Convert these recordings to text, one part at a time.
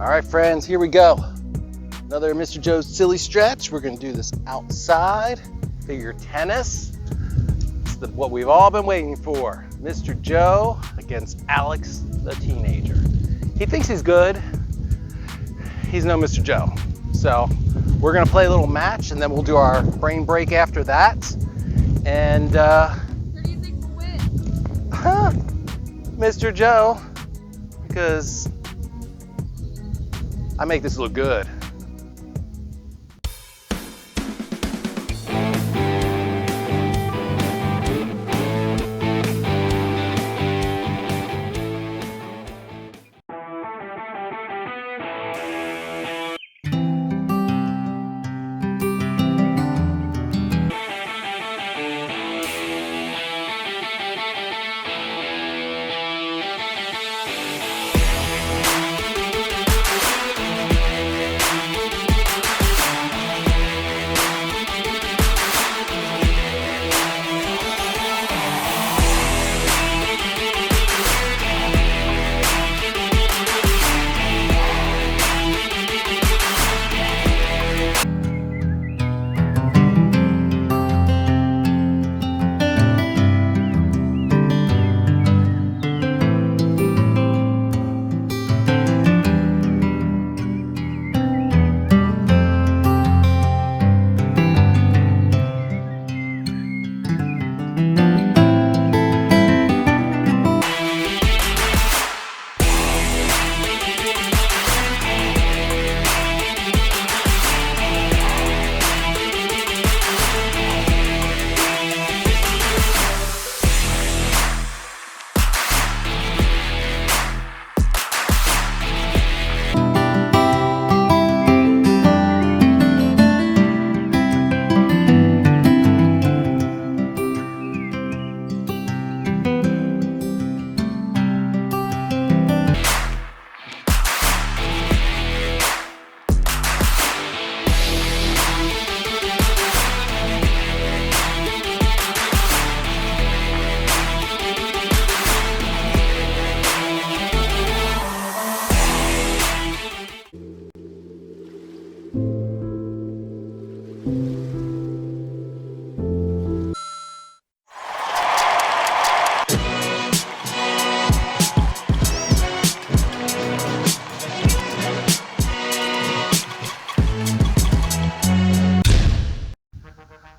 All right, friends, here we go. Another Mr. Joe's silly stretch. We're gonna do this outside, figure tennis. It's what we've all been waiting for. Mr. Joe against Alex, the teenager. He thinks he's good. He's no Mr. Joe. So we're gonna play a little match and then we'll do our brain break after that. And Who do you think will win? Mr. Joe, because I make this look good.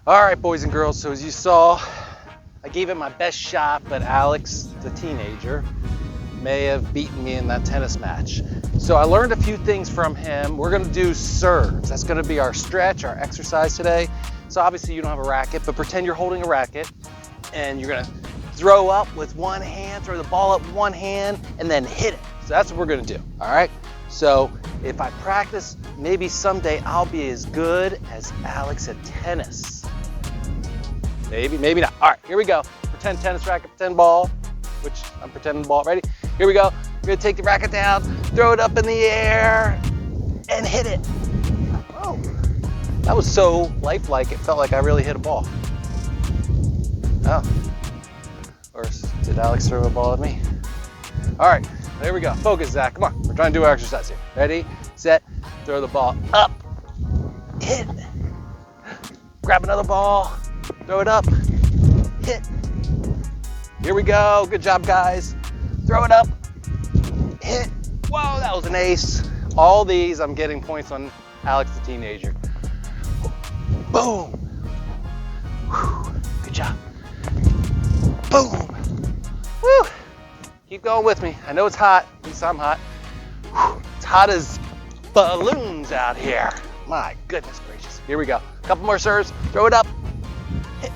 All right, boys and girls, so as you saw, I gave it my best shot, but Alex, the teenager, may have beaten me in that tennis match. So I learned a few things from him. We're gonna do serves. That's gonna be our stretch, our exercise today. So obviously you don't have a racket, but pretend you're holding a racket and you're gonna throw up with one hand, throw the ball up with one hand, and then hit it. So that's what we're gonna do, all right? So if I practice, maybe someday I'll be as good as Alex at tennis. Maybe, maybe not. All right, here we go. Pretend tennis racket, pretend ball, which I'm pretending ball. Ready? Here we go. We're gonna take the racket down, throw it up in the air, and hit it. Oh, that was so lifelike, it felt like I really hit a ball. Oh, or did Alex throw a ball at me? All right, there we go. Focus, Zach, come on. We're trying to do our exercise here. Ready, set, throw the ball up, hit. Grab another ball, throw it up, hit. Here we go, good job guys. Throw it up, hit. Whoa, that was an ace. All these, I'm getting points on Alex the teenager. Boom. Whew. Good job. Boom. Woo. Keep going with me. I know it's hot, at least I'm hot. Whew. It's hot as balloons out here. My goodness gracious. Here we go. Couple more serves, throw it up. Hit.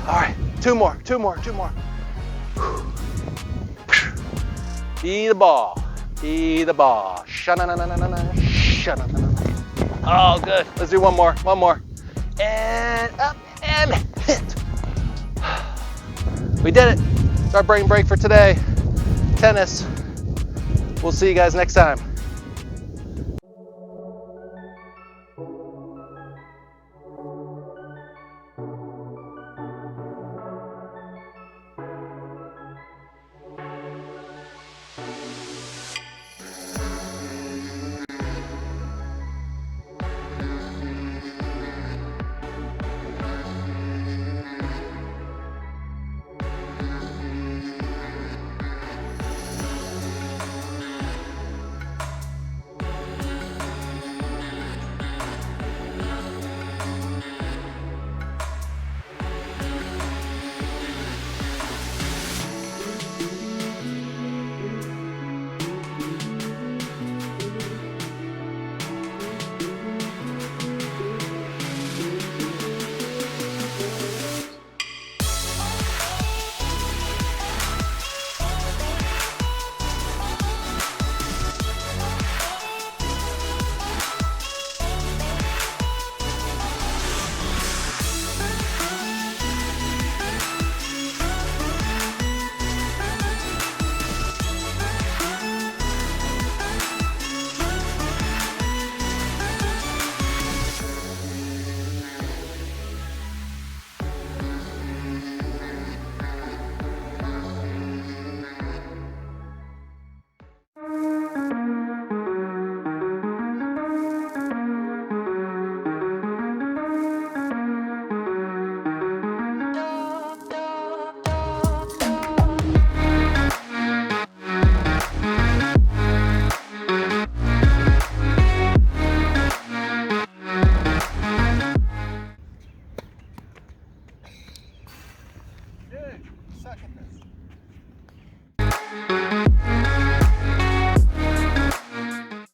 All right, two more. Be the ball, be the ball. Sha-na-na-na-na-na, sha-na-na-na-na. Oh, good. Let's do one more. And up and hit. We did it. It's our brain break for today. Tennis. We'll see you guys next time.